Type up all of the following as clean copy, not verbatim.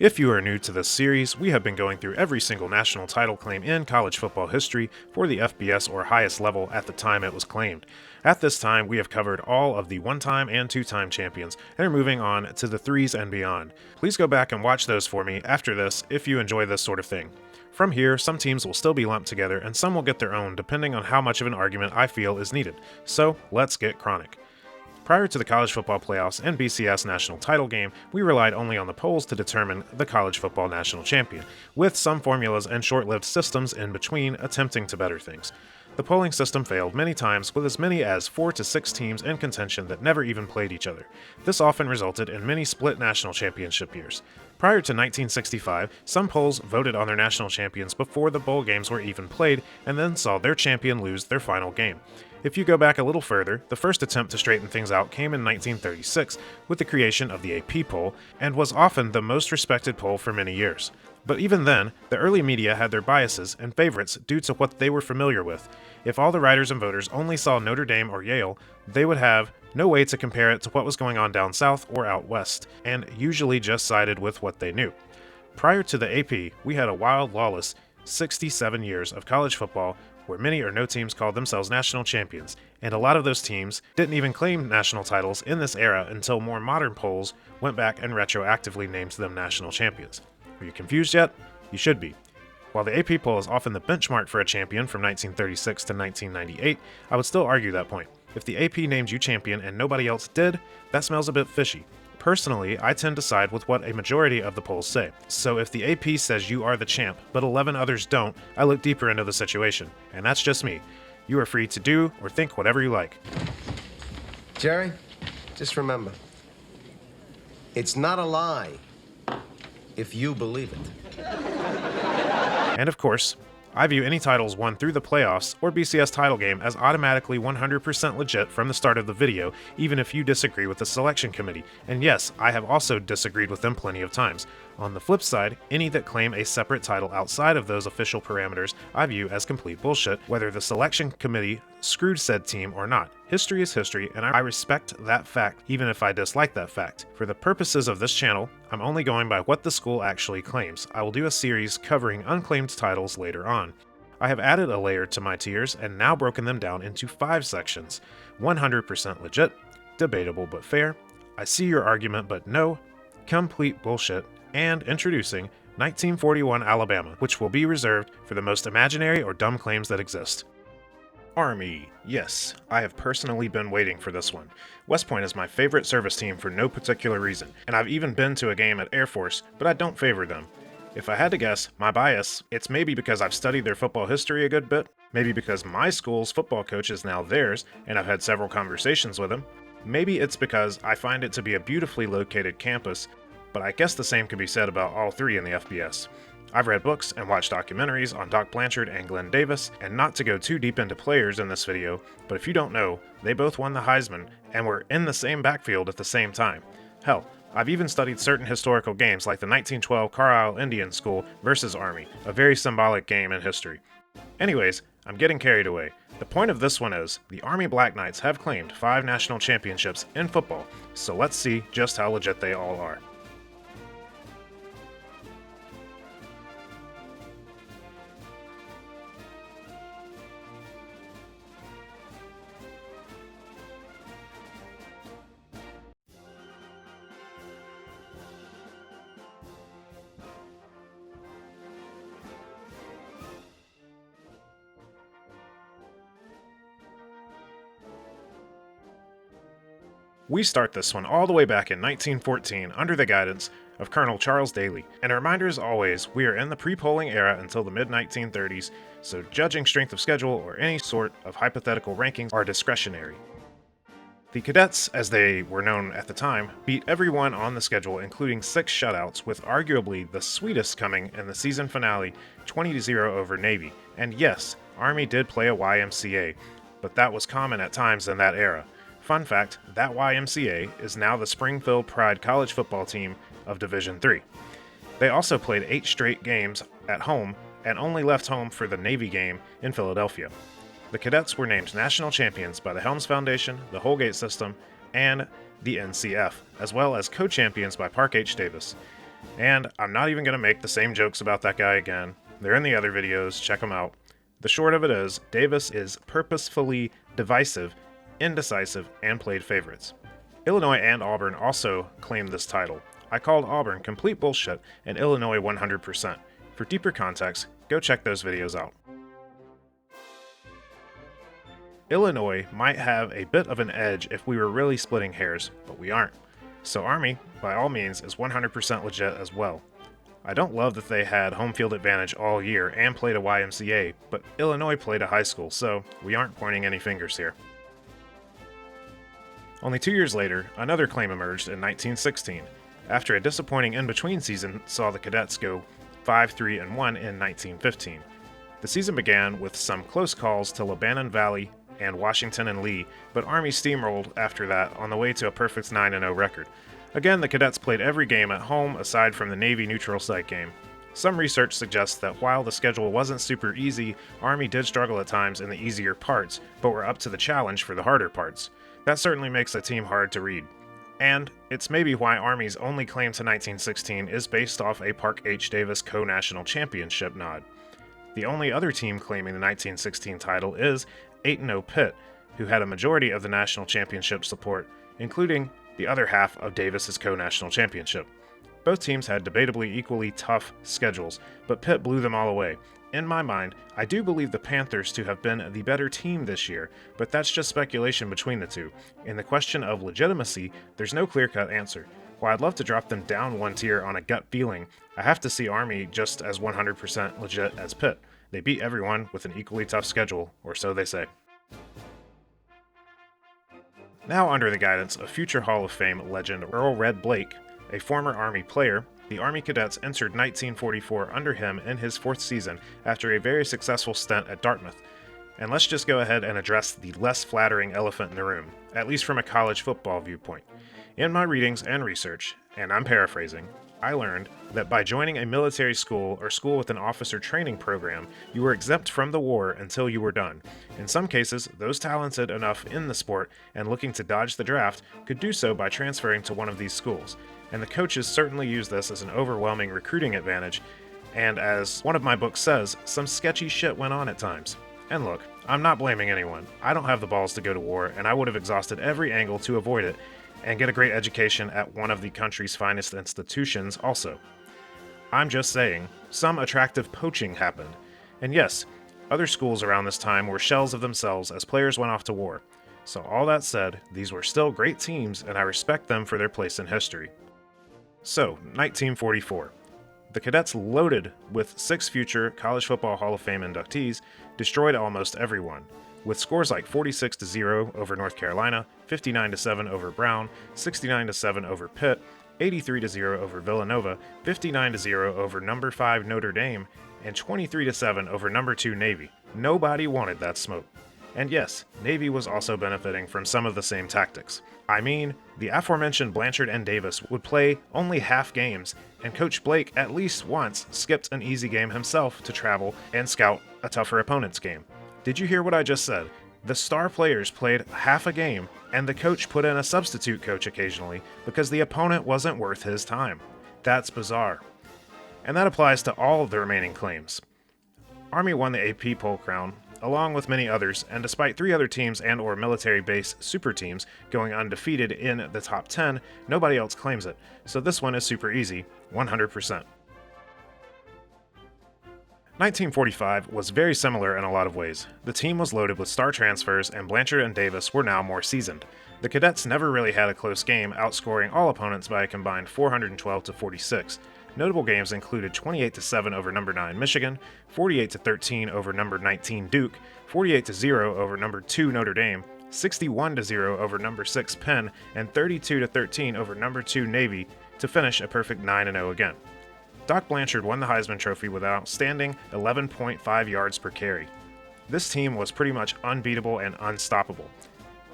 If you are new to this series, we have been going through every single national title claim in college football history for the FBS or highest level at the time it was claimed. At this time, we have covered all of the one-time and two-time champions and are moving on to the threes and beyond. Please go back and watch those for me after this if you enjoy this sort of thing. From here, some teams will still be lumped together and some will get their own depending on how much of an argument I feel is needed. So, let's get chronic. Prior to the college football playoffs and BCS national title game, we relied only on the polls to determine the college football national champion, with some formulas and short-lived systems in between attempting to better things. The polling system failed many times, with as many as 4 to 6 teams in contention that never even played each other. This often resulted in many split national championship years. Prior to 1965, some polls voted on their national champions before the bowl games were even played, and then saw their champion lose their final game. If you go back a little further, the first attempt to straighten things out came in 1936 with the creation of the AP poll, and was often the most respected poll for many years. But even then, the early media had their biases and favorites due to what they were familiar with. If all the writers and voters only saw Notre Dame or Yale, they would have no way to compare it to what was going on down south or out west, and usually just sided with what they knew. Prior to the AP, we had a wild, lawless 67 years of college football where many or no teams called themselves national champions, and a lot of those teams didn't even claim national titles in this era until more modern polls went back and retroactively named them national champions. Are you confused yet? You should be. While the AP poll is often the benchmark for a champion from 1936 to 1998, I would still argue that point. If the AP named you champion and nobody else did, that smells a bit fishy. Personally, I tend to side with what a majority of the polls say. So if the AP says you are the champ, but 11 others don't, I look deeper into the situation. And that's just me. You are free to do or think whatever you like. Jerry, just remember, it's not a lie if you believe it. And of course, I view any titles won through the playoffs or BCS title game as automatically 100% legit from the start of the video, even if you disagree with the selection committee. And yes, I have also disagreed with them plenty of times. On the flip side, any that claim a separate title outside of those official parameters I view as complete bullshit, whether the selection committee screwed said team or not. History is history, and I respect that fact, even if I dislike that fact. For the purposes of this channel, I'm only going by what the school actually claims. I will do a series covering unclaimed titles later on. I have added a layer to my tiers and now broken them down into 5 sections. 100% legit, debatable but fair, I see your argument but no, complete bullshit, and introducing 1941 Alabama, which will be reserved for the most imaginary or dumb claims that exist. Army. Yes, I have personally been waiting for this one. West Point is my favorite service team for no particular reason, and I've even been to a game at Air Force, but I don't favor them. If I had to guess, my bias, it's maybe because I've studied their football history a good bit, maybe because my school's football coach is now theirs, and I've had several conversations with him. Maybe it's because I find it to be a beautifully located campus, but I guess the same can be said about all three in the FBS. I've read books and watched documentaries on Doc Blanchard and Glenn Davis, and not to go too deep into players in this video, but if you don't know, they both won the Heisman and were in the same backfield at the same time. Hell, I've even studied certain historical games like the 1912 Carlisle Indian School versus Army, a very symbolic game in history. Anyways, I'm getting carried away. The point of this one is, the Army Black Knights have claimed 5 national championships in football, so let's see just how legit they all are. We start this one all the way back in 1914 under the guidance of Colonel Charles Daly. And a reminder as always, we are in the pre-polling era until the mid-1930s, so judging strength of schedule or any sort of hypothetical rankings are discretionary. The Cadets, as they were known at the time, beat everyone on the schedule, including 6 shutouts, with arguably the sweetest coming in the season finale, 20-0 over Navy. And yes, Army did play a YMCA, but that was common at times in that era. Fun fact, that YMCA is now the Springfield Pride college football team of Division III. They also played 8 straight games at home and only left home for the Navy game in Philadelphia. The Cadets were named national champions by the Helms Foundation, the Holgate System, and the NCF, as well as co-champions by Park H. Davis. And I'm not even going to make the same jokes about that guy again. They're in the other videos, check them out. The short of it is, Davis is purposefully divisive, indecisive, and played favorites. Illinois and Auburn also claimed this title. I called Auburn complete bullshit and Illinois 100%. For deeper context, go check those videos out. Illinois might have a bit of an edge if we were really splitting hairs, but we aren't. So Army, by all means, is 100% legit as well. I don't love that they had home field advantage all year and played a YMCA, but Illinois played a high school, so we aren't pointing any fingers here. Only 2 years later, another claim emerged in 1916, after a disappointing in-between season saw the Cadets go 5-3-1 in 1915. The season began with some close calls to Lebanon Valley and Washington and Lee, but Army steamrolled after that on the way to a perfect 9-0 record. Again, the Cadets played every game at home aside from the Navy neutral site game. Some research suggests that while the schedule wasn't super easy, Army did struggle at times in the easier parts, but were up to the challenge for the harder parts. That certainly makes a team hard to read. And it's maybe why Army's only claim to 1916 is based off a Park H. Davis Co-National Championship nod. The only other team claiming the 1916 title is 8-0 Pitt, who had a majority of the national championship support, including the other half of Davis's co-national championship. Both teams had debatably equally tough schedules, but Pitt blew them all away. In my mind, I do believe the Panthers to have been the better team this year, but that's just speculation between the two. In the question of legitimacy, there's no clear-cut answer. While I'd love to drop them down one tier on a gut feeling, I have to see Army just as 100% legit as Pitt. They beat everyone with an equally tough schedule, or so they say. Now under the guidance of future Hall of Fame legend Earl Red Blake, a former Army player, the Army Cadets entered 1944 under him in his 4th season after a very successful stint at Dartmouth. And let's just go ahead and address the less flattering elephant in the room, at least from a college football viewpoint. In my readings and research, and I'm paraphrasing, I learned that by joining a military school or school with an officer training program, you were exempt from the war until you were done. In some cases, those talented enough in the sport and looking to dodge the draft could do so by transferring to one of these schools. And the coaches certainly use this as an overwhelming recruiting advantage, and as one of my books says, some sketchy shit went on at times. And look, I'm not blaming anyone. I don't have the balls to go to war, and I would have exhausted every angle to avoid it, and get a great education at one of the country's finest institutions also. I'm just saying, some attractive poaching happened. And yes, other schools around this time were shells of themselves as players went off to war. So all that said, these were still great teams and I respect them for their place in history. So, 1944. The Cadets, loaded with 6 future College Football Hall of Fame inductees, destroyed almost everyone, with scores like 46-0 over North Carolina, 59-7 over Brown, 69-7 over Pitt, 83-0 over Villanova, 59-0 over number 5 Notre Dame, and 23-7 over number 2 Navy. Nobody wanted that smoke. And yes, Navy was also benefiting from some of the same tactics. I mean, the aforementioned Blanchard and Davis would play only half games, and Coach Blake at least once skipped an easy game himself to travel and scout a tougher opponent's game. Did you hear what I just said? The star players played half a game, and the coach put in a substitute coach occasionally because the opponent wasn't worth his time. That's bizarre. And that applies to all of the remaining claims. Army won the AP Poll Crown, along with many others, and despite 3 other teams and or military-based super teams going undefeated in the top 10, nobody else claims it. So this one is super easy, 100%. 1945 was very similar in a lot of ways. The team was loaded with star transfers, and Blanchard and Davis were now more seasoned. The Cadets never really had a close game, outscoring all opponents by a combined 412-46. Notable games included 28-7 over number 9 Michigan, 48-13 over number 19 Duke, 48-0 over number 2 Notre Dame, 61-0 over number 6 Penn, and 32-13 over number 2 Navy to finish a perfect 9-0 again. Doc Blanchard won the Heisman Trophy with an outstanding 11.5 yards per carry. This team was pretty much unbeatable and unstoppable.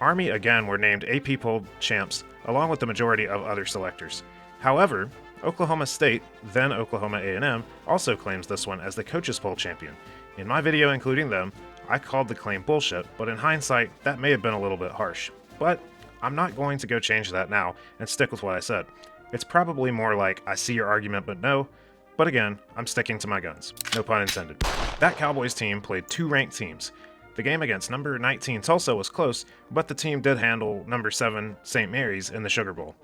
Army again were named AP Poll champs along with the majority of other selectors. However, Oklahoma State, then Oklahoma A&M, also claims this one as the Coaches Poll champion. In my video including them, I called the claim bullshit, but in hindsight, that may have been a little bit harsh. But I'm not going to go change that now and stick with what I said. It's probably more like, I see your argument, but no. But again, I'm sticking to my guns. No pun intended. That Cowboys team played 2 ranked teams. The game against number 19 Tulsa was close, but the team did handle number 7 St. Mary's in the Sugar Bowl.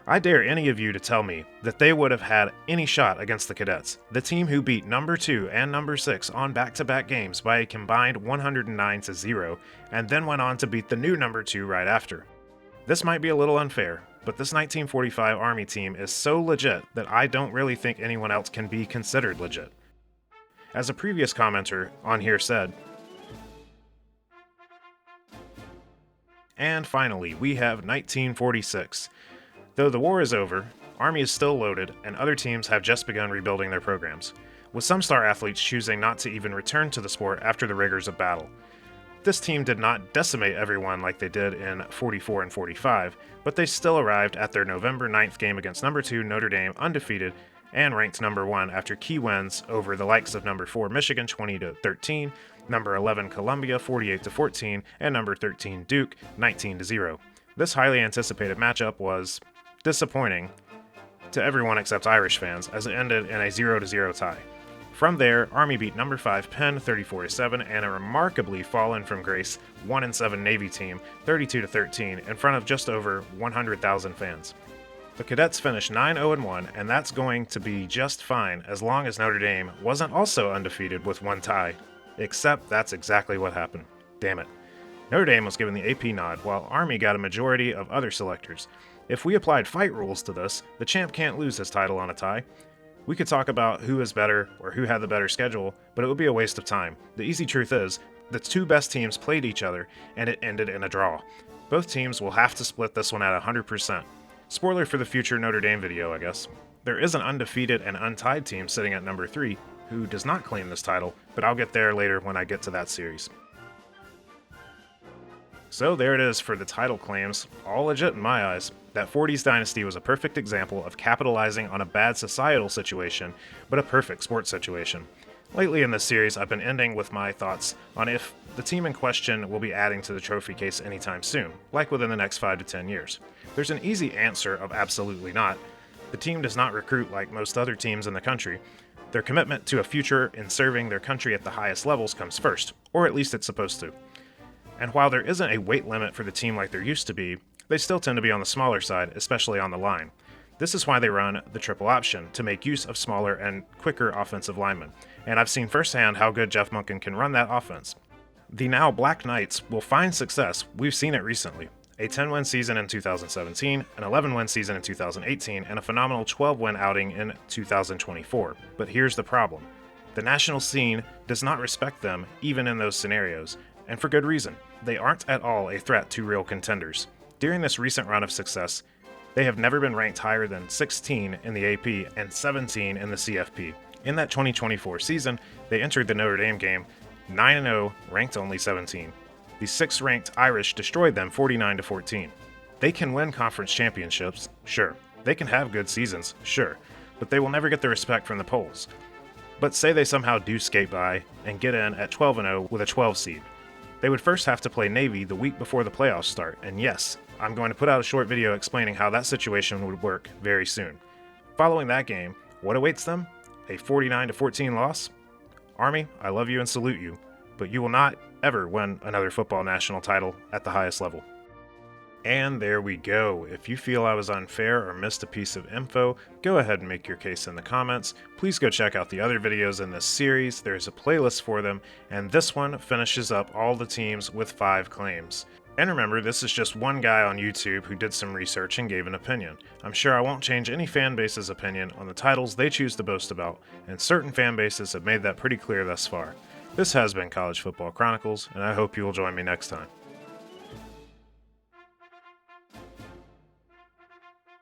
I dare any of you to tell me that they would have had any shot against the Cadets, the team who beat number 2 and number 6 on back-to-back games by a combined 109-0, and then went on to beat the new number 2 right after. This might be a little unfair, but this 1945 Army team is so legit that I don't really think anyone else can be considered legit. As a previous commenter on here said, and finally, we have 1946. Though the war is over, Army is still loaded, and other teams have just begun rebuilding their programs, with some star athletes choosing not to even return to the sport after the rigors of battle. This team did not decimate everyone like they did in 44 and 45, but they still arrived at their November 9th game against number 2 Notre Dame undefeated and ranked number 1 after key wins over the likes of number 4 Michigan 20-13, number 11 Columbia 48-14, and number 13 Duke 19-0. This highly anticipated matchup was disappointing to everyone except Irish fans, as it ended in a 0-0 tie. From there, Army beat number 5 Penn 34-7 and a remarkably fallen from grace 1-7 Navy team 32-13 in front of just over 100,000 fans. The Cadets finished 9-0-1, and that's going to be just fine as long as Notre Dame wasn't also undefeated with 1 tie. Except that's exactly what happened. Damn it. Notre Dame was given the AP nod, while Army got a majority of other selectors. If we applied fight rules to this, the champ can't lose his title on a tie. We could talk about who is better or who had the better schedule, but it would be a waste of time. The easy truth is, the 2 best teams played each other, and it ended in a draw. Both teams will have to split this one at 100%. Spoiler for the future Notre Dame video, I guess. There is an undefeated and untied team sitting at number 3, who does not claim this title, but I'll get there later when I get to that series. So there it is for the title claims, all legit in my eyes. That 40s dynasty was a perfect example of capitalizing on a bad societal situation, but a perfect sports situation. Lately in this series, I've been ending with my thoughts on if the team in question will be adding to the trophy case anytime soon, like within the next 5 to 10 years. There's an easy answer of absolutely not. The team does not recruit like most other teams in the country. Their commitment to a future in serving their country at the highest levels comes first, or at least it's supposed to. And while there isn't a weight limit for the team like there used to be, they still tend to be on the smaller side, especially on the line. This is why they run the triple option, to make use of smaller and quicker offensive linemen, and I've seen firsthand how good Jeff Monken can run that offense. The now Black Knights will find success, we've seen it recently. A 10-win season in 2017, an 11-win season in 2018, and a phenomenal 12-win outing in 2024. But here's the problem. The national scene does not respect them even in those scenarios, and for good reason. They aren't at all a threat to real contenders. During this recent run of success, they have never been ranked higher than 16 in the AP and 17 in the CFP. In that 2024 season, they entered the Notre Dame game 9-0, ranked only 17. The 6th-ranked Irish destroyed them 49-14. They can win conference championships, sure. They can have good seasons, sure. But they will never get the respect from the polls. But say they somehow do skate by and get in at 12-0 with a 12 seed. They would first have to play Navy the week before the playoffs start, and yes, I'm going to put out a short video explaining how that situation would work very soon. Following that game, what awaits them? A 49-14 loss? Army, I love you and salute you, but you will not ever win another football national title at the highest level. And there we go. If you feel I was unfair or missed a piece of info, go ahead and make your case in the comments. Please go check out the other videos in this series. There's a playlist for them, and this one finishes up all the teams with 5 claims. And remember, this is just one guy on YouTube who did some research and gave an opinion. I'm sure I won't change any fan base's opinion on the titles they choose to boast about, and certain fan bases have made that pretty clear thus far. This has been College Football Chronicles, and I hope you will join me next time.